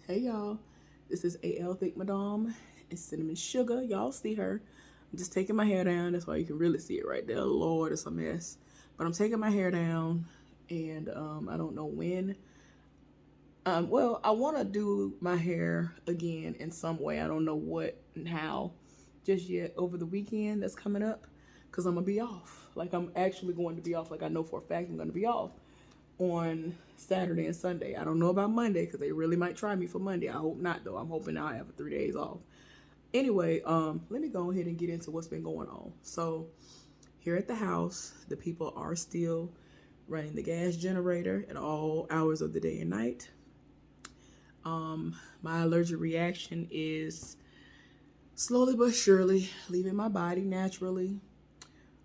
Hey y'all, this is AL Thick Madame and Cinnamon Sugar. Y'all see her. I'm just taking my hair down. That's why you can really see it right there. Lord, it's a mess. But I'm taking my hair down and I don't know when. Well, I want to do my hair again in some way. I don't know what and how just yet over the weekend that's coming up because I'm going to be off. Like, I'm actually going to be off. Like, I know for a fact I'm going to be off on Saturday and Sunday. I don't know about Monday because they really might try me for Monday. I hope not though. I'm hoping I'll have 3 days off. Anyway, let me go ahead and get into what's been going on. So here at the house, the people are still running the gas generator at all hours of the day and night. My allergic reaction is slowly but surely leaving my body naturally.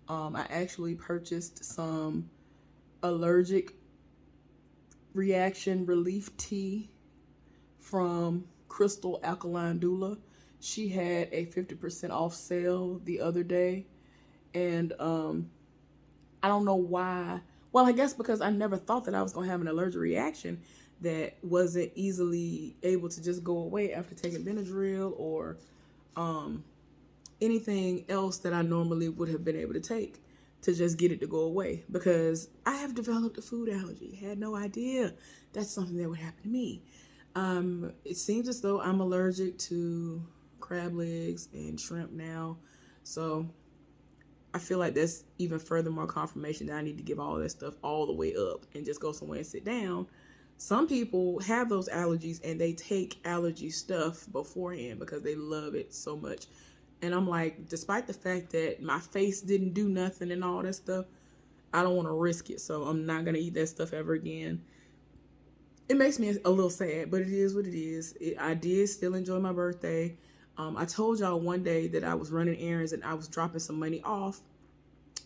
I actually purchased some allergic reaction relief tea from Crystal Alkaline Doula. She had a 50% off sale the other day. And I don't know why. Well, I guess because I never thought that I was going to have an allergic reaction that wasn't easily able to just go away after taking Benadryl or anything else that I normally would have been able to take to just get it to go away, because I have developed a food allergy. Had no idea that's something that would happen to me. It seems as though I'm allergic to crab legs and shrimp now. So I feel like that's even further more confirmation that I need to give all that stuff all the way up and just go somewhere and sit down. Some people have those allergies and they take allergy stuff beforehand because they love it so much. And I'm like, despite the fact that my face didn't do nothing and all that stuff, I don't want to risk it. So I'm not going to eat that stuff ever again. It makes me a little sad, but it is what it is. I did still enjoy my birthday. I told y'all one day that I was running errands and I was dropping some money off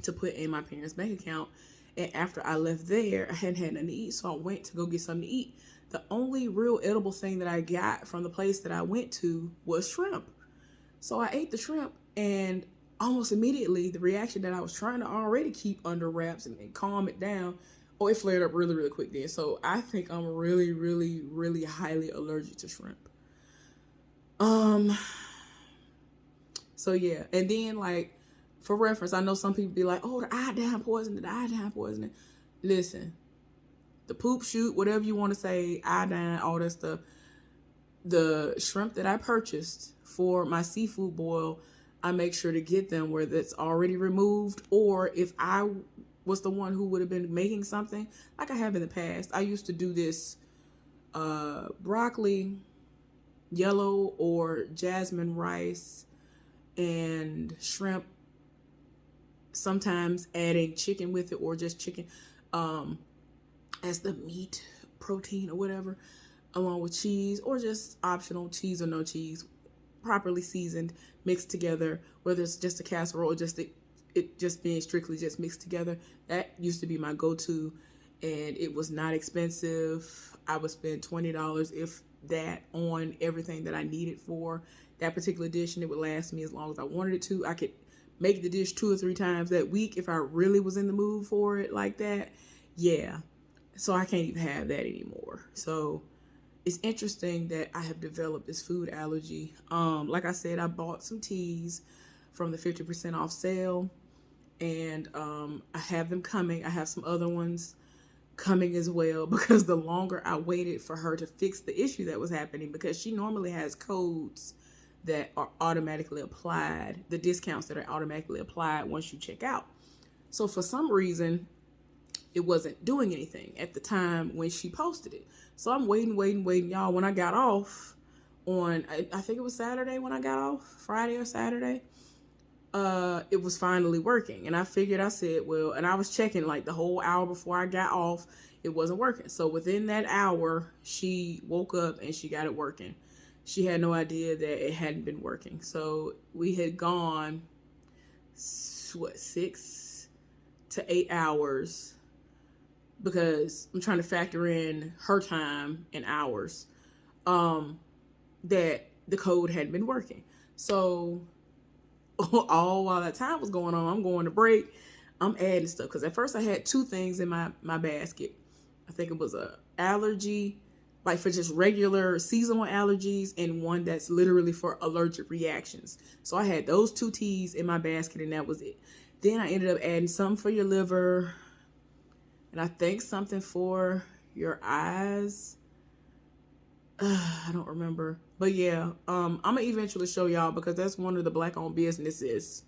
to put in my parents' bank account. And after I left there, I hadn't had nothing to eat. So I went to go get something to eat. The only real edible thing that I got from the place that I went to was shrimp. So I ate the shrimp, and almost immediately the reaction that I was trying to already keep under wraps and calm it down, oh, it flared up really, really quick then. So I think I'm really, really, really highly allergic to shrimp. Um, so yeah. And then, like, for reference, I know some people be like, oh, the iodine poisoning, the iodine poisoning. Listen, the poop shoot, whatever you want to say, iodine, all that stuff. The shrimp that I purchased for my seafood boil, I make sure to get them where that's already removed, or if I was the one who would have been making something like I have in the past. I used to do this broccoli, yellow or jasmine rice, and shrimp, sometimes adding chicken with it or just chicken as the meat protein or whatever, along with cheese or just optional cheese or no cheese, properly seasoned, mixed together, whether it's just a casserole or just it just being strictly just mixed together. That used to be my go-to, and it was not expensive. I would spend $20 if that on everything that I needed for that particular dish, and it would last me as long as I wanted it to. I could make the dish 2 or 3 times that week if I really was in the mood for it like that. Yeah. So I can't even have that anymore. So it's interesting that I have developed this food allergy. Like I said, I bought some teas from the 50% off sale, and I have them coming. I have some other ones coming as well, because the longer I waited for her to fix the issue that was happening, because she normally has codes that are automatically applied, the discounts that are automatically applied once you check out. So for some reason, it wasn't doing anything at the time when she posted it. So I'm waiting, y'all. When I got off on, I think it was Saturday when I got off, Friday or Saturday, it was finally working. And I figured, I said, well, and I was checking like the whole hour before I got off, it wasn't working. So within that hour, she woke up and she got it working. She had no idea that it hadn't been working. So we had gone, 6 to 8 hours, because I'm trying to factor in her time and hours, that the code hadn't been working. So all while that time was going on, I'm going to break, I'm adding stuff. Because at first I had 2 things in my basket. I think it was a allergy like for just regular seasonal allergies, and one that's literally for allergic reactions. So I had those 2 teas in my basket, and that was it. Then I ended up adding some for your liver, and I think something for your eyes. I don't remember. But yeah, I'm gonna eventually show y'all, because that's one of the Black owned businesses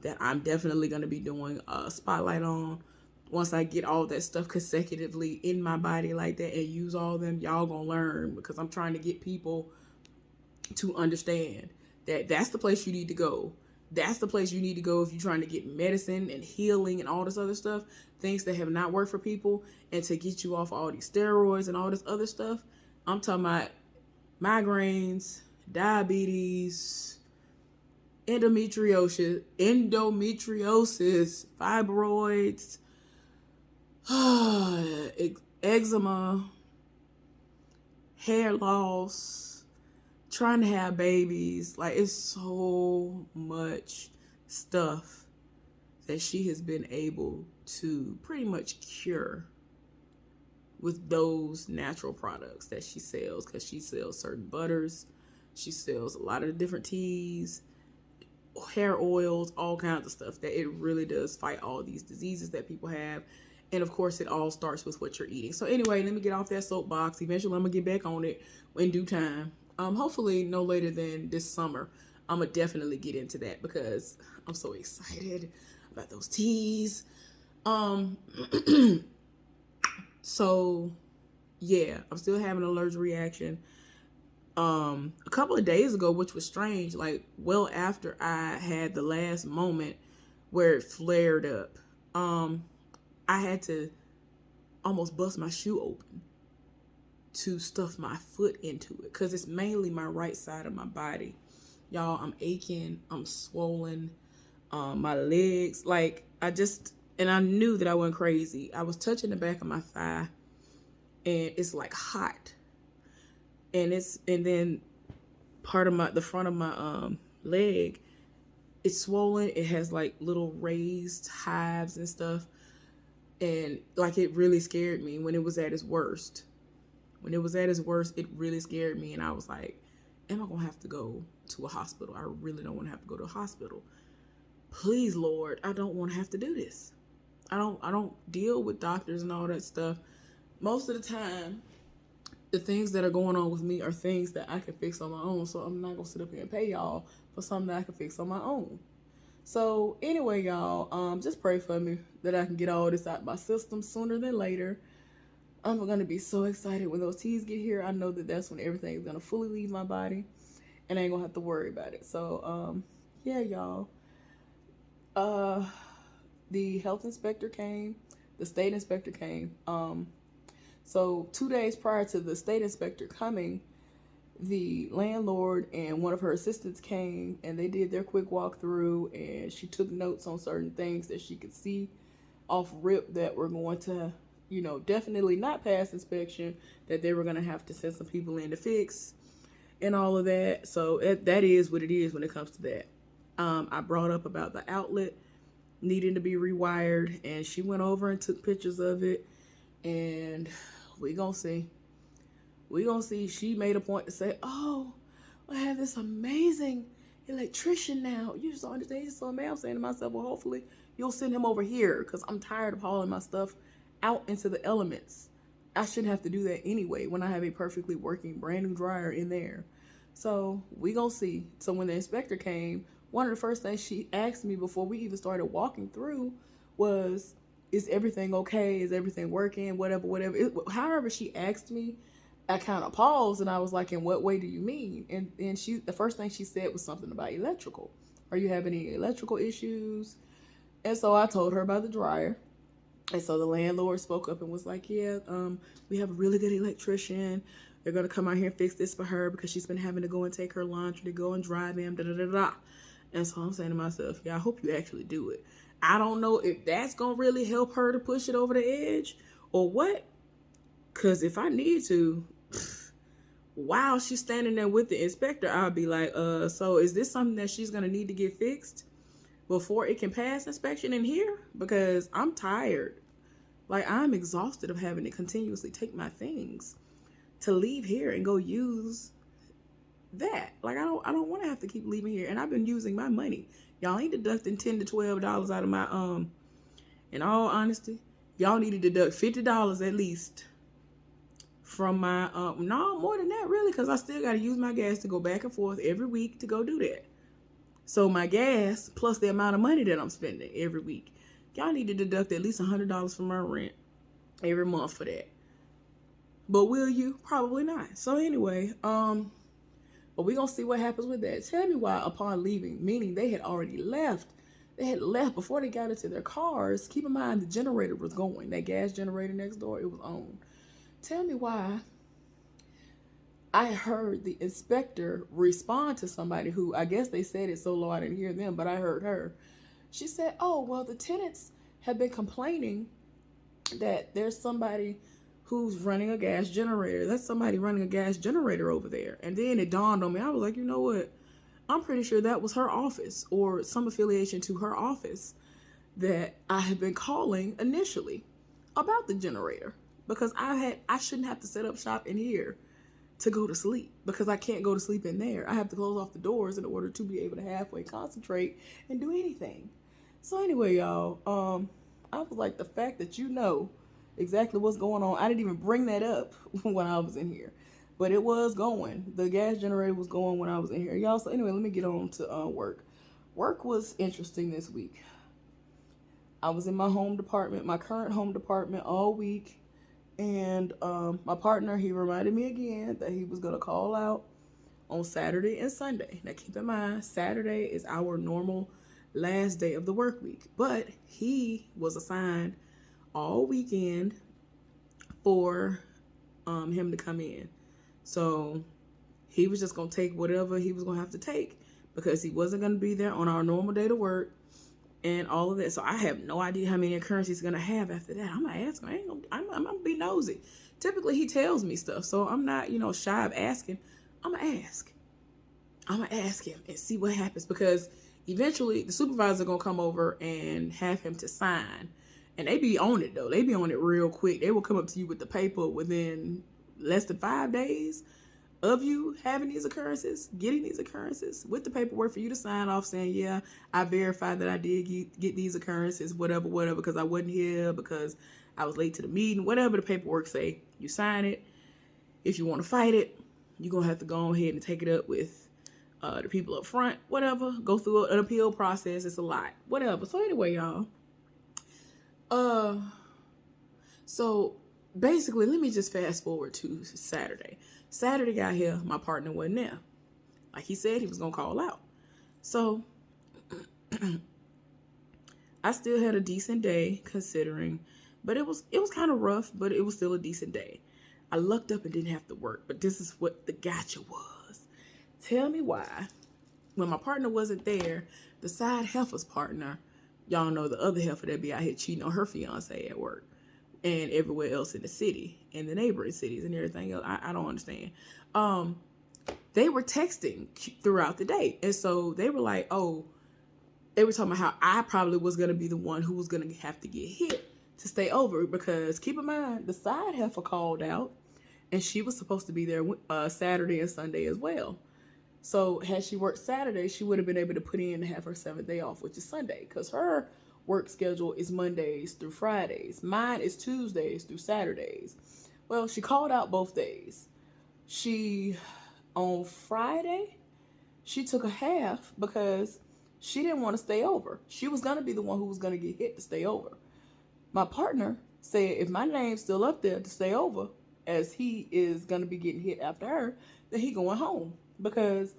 that I'm definitely gonna be doing a spotlight on. Once I get all that stuff consecutively in my body like that and use all of them, y'all gonna learn, because I'm trying to get people to understand that that's the place you need to go. That's the place you need to go if you're trying to get medicine and healing and all this other stuff, things that have not worked for people, and to get you off all these steroids and all this other stuff. I'm talking about migraines, diabetes, endometriosis, fibroids, eczema, hair loss, trying to have babies. Like, it's so much stuff that she has been able to pretty much cure with those natural products that she sells, because she sells certain butters, she sells a lot of different teas, hair oils, all kinds of stuff, that it really does fight all these diseases that people have. And of course, it all starts with what you're eating. So anyway, let me get off that soapbox. Eventually, I'm gonna get back on it in due time. Hopefully no later than this summer. I'm gonna definitely get into that, because I'm so excited about those teas. So yeah, I'm still having an allergic reaction. A couple of days ago, which was strange, like well after I had the last moment where it flared up, I had to almost bust my shoe open to stuff my foot into it, because it's mainly my right side of my body. Y'all, I'm aching, I'm swollen, my legs, like and I knew that I went crazy. I was touching the back of my thigh, and it's like hot, and then part of the front of my leg, it's swollen. It has like little raised hives and stuff, and like it really scared me when it was at its worst. When it was at its worst, it really scared me, and I was like, am I gonna have to go to a hospital? I really don't want to have to go to a hospital. Please, Lord, I don't want to have to do this. I don't deal with doctors and all that stuff. Most of the time, the things that are going on with me are things that I can fix on my own. So I'm not gonna sit up here and pay y'all for something that I can fix on my own. So anyway, y'all, just pray for me that I can get all this out of my system sooner than later. I'm gonna be so excited when those teas get here. I know that that's when everything is gonna fully leave my body, and I ain't gonna have to worry about it. So yeah, y'all. The health inspector came, the state inspector came. So 2 days prior to the state inspector coming, the landlord and one of her assistants came, and they did their quick walkthrough, and she took notes on certain things that she could see off rip that were going to, definitely not pass inspection, that they were going to have to send some people in to fix and all of that. So that is what it is when it comes to that. I brought up about the outlet needing to be rewired, and she went over and took pictures of it, and we gonna see. She made a point to say, oh, I have this amazing electrician now. You just don't understand. He's so mad. I'm saying to myself, well, hopefully you'll send him over here, because I'm tired of hauling my stuff out into the elements. I shouldn't have to do that anyway when I have a perfectly working brand new dryer in there. So we gonna see. So when the inspector came, one of the first things she asked me before we even started walking through was, is everything okay? Is everything working? Whatever. However she asked me, I kind of paused, and I was like, in what way do you mean? And the first thing she said was something about electrical. Are you having any electrical issues? And so I told her about the dryer. And so the landlord spoke up and was like, yeah, we have a really good electrician. They're going to come out here and fix this for her, because she's been having to go and take her laundry to go and dry them, da-da-da-da. And so I'm saying to myself, yeah, I hope you actually do it. I don't know if that's going to really help her to push it over the edge or what. Because if I need to, while she's standing there with the inspector, I'll be like, so is this something that she's going to need to get fixed before it can pass inspection in here? Because I'm tired. Like, I'm exhausted of having to continuously take my things to leave here and go use that. Like I don't want to have to keep leaving here. And I've been using my money. Y'all ain't deducting $10 to $12 out of my in all honesty, y'all need to deduct $50 at least from my no, more than that really, because I still got to use my gas to go back and forth every week to go do that. So my gas plus the amount of money that I'm spending every week, y'all need to deduct at least $100 from my rent every month for that. But will you? Probably not. So anyway, but we're gonna see what happens with that. Tell me why upon leaving, meaning they had already left. They had left before they got into their cars. Keep in mind the generator was going. That gas generator next door, it was on. Tell me why I heard the inspector respond to somebody who, I guess they said it so low I didn't hear them, but I heard her. She said, oh, well, the tenants have been complaining that there's somebody who's running a gas generator. That's somebody running a gas generator over there. And then it dawned on me. I was like, you know what? I'm pretty sure that was her office or some affiliation to her office that I had been calling initially about the generator, because I shouldn't have to set up shop in here to go to sleep, because I can't go to sleep in there. I have to close off the doors in order to be able to halfway concentrate and do anything. So anyway, y'all, I was like, the fact that you know exactly what's going on, I didn't even bring that up when I was in here, but it was going. The gas generator was going when I was in here, y'all. So anyway, let me get on to work. Work was interesting this week. I was in my home department, my current home department, all week. And my partner, he reminded me again that he was going to call out on Saturday and Sunday. Now, keep in mind, Saturday is our normal last day of the work week. But he was assigned all weekend for him to come in. So he was just going to take whatever he was going to have to take, because he wasn't going to be there on our normal day to work and all of that. So I have no idea how many occurrences he's going to have after that. I'm going to ask him. I'm going to be nosy. Typically, he tells me stuff, so I'm not, shy of asking. I'm going to ask. I'm going to ask him and see what happens, because eventually the supervisor going to come over and have him to sign. And they be on it, though. They be on it real quick. They will come up to you with the paper within less than 5 days of you having these occurrences, getting these occurrences, with the paperwork for you to sign off saying, yeah, I verified that I did get these occurrences, whatever, because I wasn't here, because I was late to the meeting, whatever the paperwork say, you sign it. If you want to fight it, you're going to have to go ahead and take it up with the people up front, whatever, go through an appeal process. It's a lot, whatever. So anyway, y'all, so basically, let me just fast forward to Saturday. Saturday got here, my partner wasn't there. Like he said, he was going to call out. So I still had a decent day considering, but it was kind of rough, but it was still a decent day. I lucked up and didn't have to work, but this is what the gotcha was. Tell me why, when my partner wasn't there, the side heifer's partner, y'all know the other heifer that be out here cheating on her fiance at work and everywhere else in the city and the neighboring cities and everything else. I don't understand. They were texting throughout the day. And so they were like, oh, they were talking about how I probably was going to be the one who was going to have to get hit to stay over, because keep in mind, the side heifer called out and she was supposed to be there Saturday and Sunday as well. So had she worked Saturday, she would have been able to put in to have her 7th day off, which is Sunday, because her work schedule is Mondays through Fridays. Mine is Tuesdays through Saturdays. Well, she called out both days. On Friday, she took a half because she didn't want to stay over. She was going to be the one who was going to get hit to stay over. My partner said if my name's still up there to stay over, as he is going to be getting hit after her, then he going home, because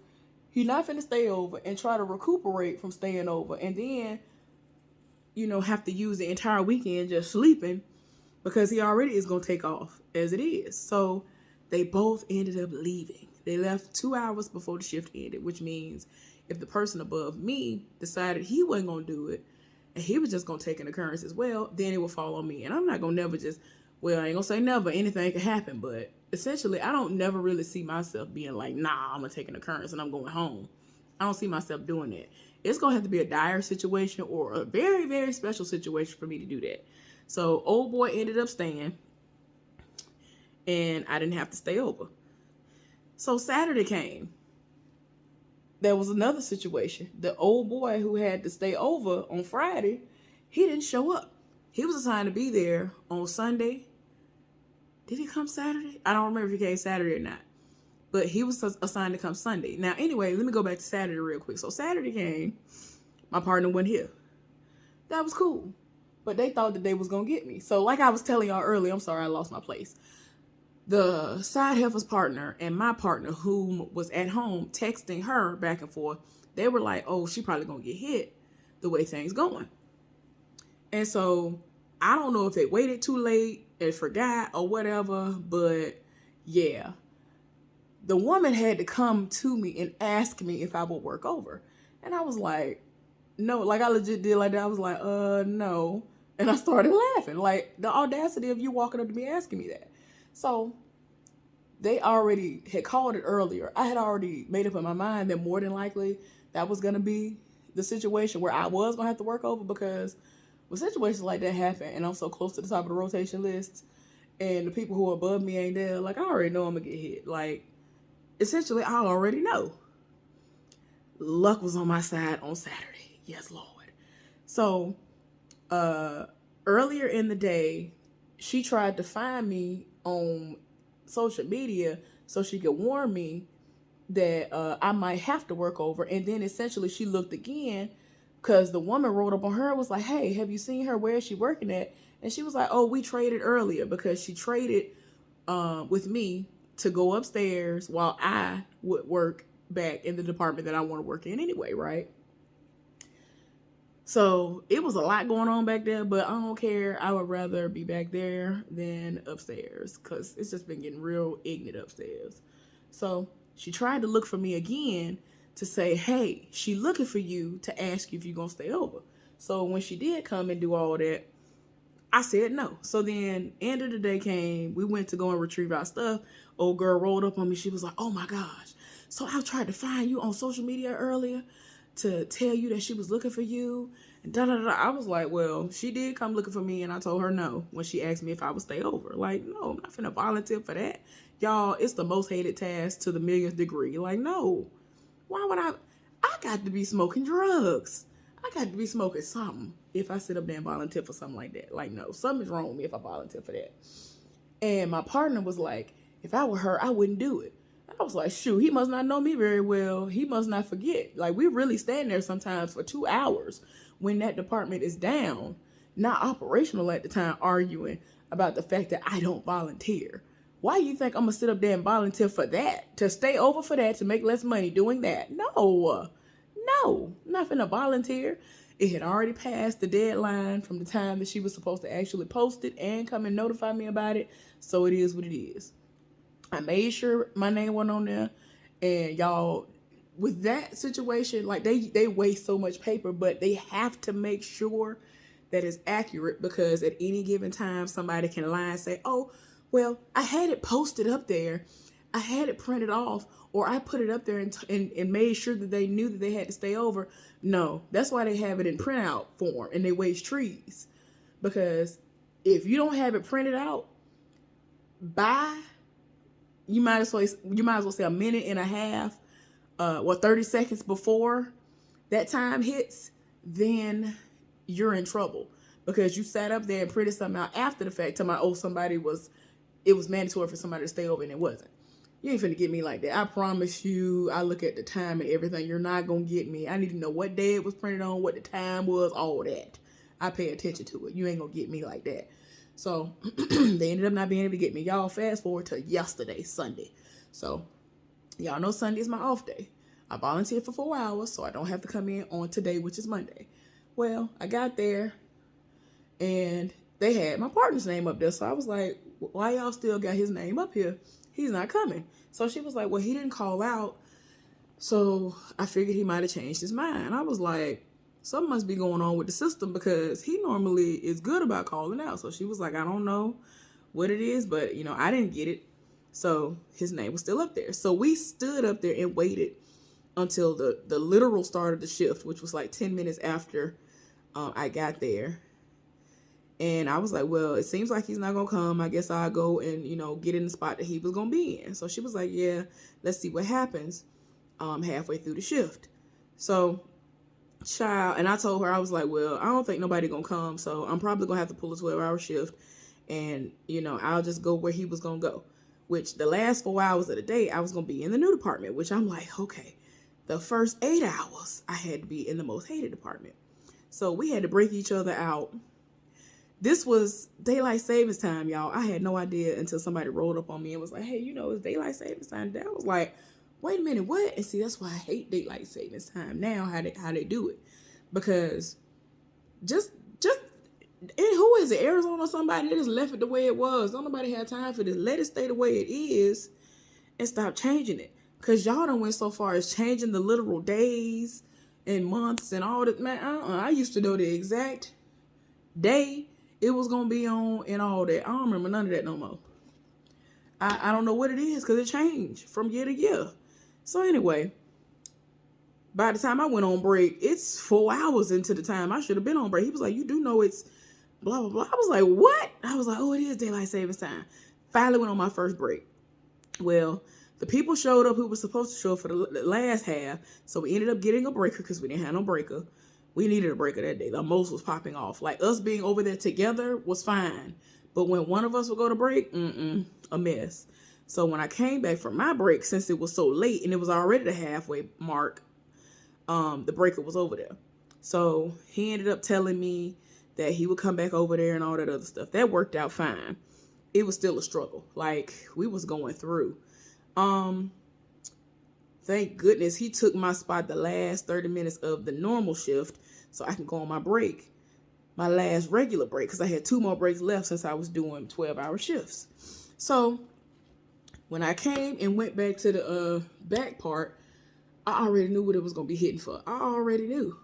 he not finna stay over and try to recuperate from staying over and then have to use the entire weekend just sleeping, because he already is going to take off as it is. So they both ended up leaving. They left 2 hours before the shift ended, which means if the person above me decided he wasn't going to do it and he was just going to take an occurrence as well, then it would fall on me. And I'm not going to never just, well, I ain't going to say never, anything can happen. But essentially, I don't never really see myself being like, nah, I'm going to take an occurrence and I'm going home. I don't see myself doing that. It's going to have to be a dire situation or a very, very special situation for me to do that. So old boy ended up staying. and I didn't have to stay over. So Saturday came. There was another situation. The old boy who had to stay over on Friday, he didn't show up. He was assigned to be there on Sunday. Did he come Saturday? I don't remember if he came Saturday or not. But he was assigned to come Sunday. Now, anyway, let me go back to Saturday real quick. So Saturday came. My partner went here. That was cool. But they thought that they was going to get me. So like I was telling y'all earlier, I'm sorry I lost my place. The side heifer's partner and my partner, who was at home texting her back and forth, they were like, oh, she probably going to get hit the way things going. And so I don't know if they waited too late and forgot or whatever, but yeah. The woman had to come to me and ask me if I would work over. And I was like, no, like I legit did like that. I was like, no. And I started laughing. Like the audacity of you walking up to me asking me that. So they already had called it earlier. I had already made up in my mind that more than likely that was going to be the situation where I was going to have to work over, because when situations like that happen and I'm so close to the top of the rotation list and the people who are above me ain't there, like I already know I'm going to get hit. Like essentially I already know. Luck was on my side on Saturday. Yes, Lord. So earlier in the day, she tried to find me on social media so she could warn me that I might have to work over. And then essentially she looked again because the woman wrote up on her and was like, hey, have you seen her? Where is she working at? And she was like, oh, we traded earlier, because she traded with me to go upstairs while I would work back in the department that I want to work in anyway, right? So it was a lot going on back there, but I don't care. I would rather be back there than upstairs, because it's just been getting real ignorant upstairs. So she tried to look for me again to say, hey, she looking for you to ask you if you're going to stay over. So when she did come and do all that, I said no. So then end of the day came. We went to go and retrieve our stuff. Old girl rolled up on me. She was like, oh my gosh. So I tried to find you on social media earlier to tell you that she was looking for you. And da da da. I was like, well, she did come looking for me, and I told her no when she asked me if I would stay over. Like, no, I'm not finna volunteer for that. Y'all, it's the most hated task to the millionth degree. Like, no. Why would I got to be smoking drugs. I got to be smoking something if I sit up there and volunteer for something like that. Like, no, something's wrong with me if I volunteer for that. And my partner was like, if I were her, I wouldn't do it. I was like, shoot, he must not know me very well. He must not forget. Like, we really stand there sometimes for 2 hours when that department is down, not operational at the time, arguing about the fact that I don't volunteer. Why do you think I'm going to sit up there and volunteer for that? To stay over for that, to make less money doing that? No, I'm not finna volunteer. It had already passed the deadline from the time that she was supposed to actually post it and come and notify me about it. So it is what it is. I made sure my name went on there. And y'all, with that situation, like they waste so much paper, but they have to make sure that it's accurate, because at any given time, somebody can lie and say, oh, well, I had it posted up there. I had it printed off, or I put it up there and made sure that they knew that they had to stay over. No, that's why they have it in printout form, and they waste trees. Because if you don't have it printed out by, you might as well say a minute and a half, 30 seconds before that time hits, then you're in trouble, because you sat up there and printed something out after the fact, telling me, oh, it was mandatory for somebody to stay over, and it wasn't. You ain't finna get me like that. I promise you, I look at the time and everything. You're not gonna get me. I need to know what day it was printed on, what the time was, all that. I pay attention to it. You ain't gonna get me like that. So they ended up not being able to get me. Y'all, fast forward to yesterday, Sunday. So y'all know Sunday is my off day. I volunteered for 4 hours, so I don't have to come in on today, which is Monday. Well, I got there and they had my partner's name up there. So I was like, why y'all still got his name up here? He's not coming. So she was like, well, he didn't call out. So I figured he might have changed his mind. I was like, something must be going on with the system, because he normally is good about calling out. So she was like, I don't know what it is, but I didn't get it. So his name was still up there. So we stood up there and waited until the literal start of the shift, which was like 10 minutes after I got there. And I was like, well, it seems like he's not gonna come. I guess I'll go and, get in the spot that he was gonna be in. So she was like, yeah, let's see what happens halfway through the shift. So child, and I told her, I was like, well, I don't think nobody gonna come, so I'm probably gonna have to pull a 12-hour shift, and I'll just go where he was gonna go. Which the last 4 hours of the day I was gonna be in the new department, which I'm like, okay, the first 8 hours I had to be in the most hated department. So we had to break each other out. This was daylight savings time, y'all. I had no idea until somebody rolled up on me and was like, hey, it's daylight savings time today. I was like, wait a minute, what? And see, that's why I hate daylight savings time now, how they do it. Because just who is it? Arizona or somebody that just left it the way it was. Don't nobody have time for this. Let it stay the way it is and stop changing it. Because y'all done went so far as changing the literal days and months and all that. Man, I used to know the exact day it was going to be on and all that. I don't remember none of that no more. I don't know what it is because it changed from year to year. So anyway, by the time I went on break, it's 4 hours into the time I should have been on break. He was like, you do know it's blah, blah, blah. I was like, what? I was like, oh, it is daylight savings time. Finally went on my first break. Well, the people showed up who were supposed to show up for the last half. So we ended up getting a breaker because we didn't have no breaker. We needed a breaker that day. The most was popping off. Like us being over there together was fine. But when one of us would go to break, a mess. So when I came back from my break, since it was so late and it was already the halfway mark, the breaker was over there. So he ended up telling me that he would come back over there and all that other stuff. That worked out fine. It was still a struggle. Like we was going through. Thank goodness he took my spot the last 30 minutes of the normal shift so I can go on my break, my last regular break, because I had 2 more breaks left since I was doing 12-hour shifts. So when I came and went back to the back part, I already knew what it was going to be hitting for. I already knew.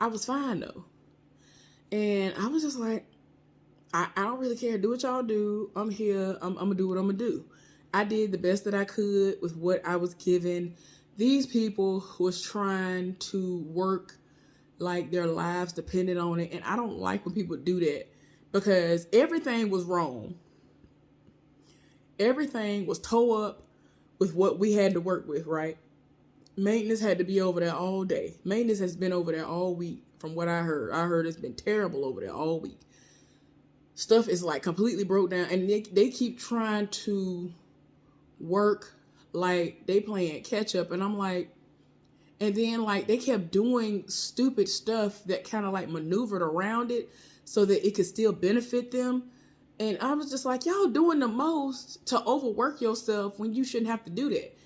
I was fine though. And I was just like, I don't really care. Do what y'all do. I'm here. I'm going to do what I'm going to do. I did the best that I could with what I was given. These people was trying to work like their lives depended on it. And I don't like when people do that because everything was wrong. Everything was tore up with what we had to work with, right? Maintenance had to be over there all day. Maintenance has been over there all week from what I heard. I heard it's been terrible over there all week. Stuff is like completely broke down and they keep trying to work like they playing catch up. And I'm like, and then like they kept doing stupid stuff that kind of like maneuvered around it so that it could still benefit them. And I was just like, y'all doing the most to overwork yourself when you shouldn't have to do that.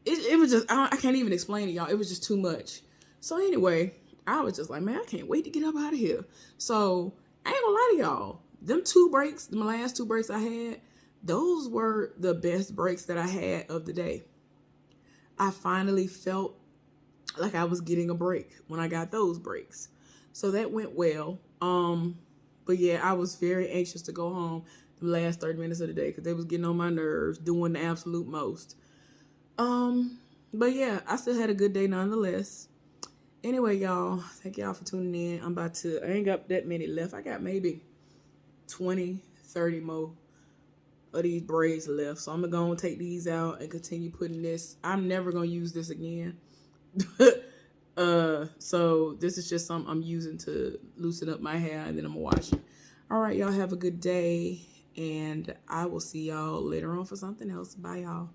It was just, I can't even explain it, y'all. It was just too much. So anyway, I was just like, man, I can't wait to get up out of here. So I ain't gonna lie to y'all. Them 2 breaks, the last 2 breaks I had, those were the best breaks that I had of the day. I finally felt like I was getting a break when I got those breaks. So that went well. But yeah, I was very anxious to go home the last 30 minutes of the day because they was getting on my nerves, doing the absolute most. But yeah, I still had a good day nonetheless. Anyway, y'all, thank y'all for tuning in. I ain't got that many left. I got maybe 20, 30 more of these braids left. So I'm going to go and take these out and continue putting this. I'm never going to use this again. So this is just something I'm using to loosen up my hair and then I'm going to wash it. All right, y'all have a good day and I will see y'all later on for something else. Bye, y'all.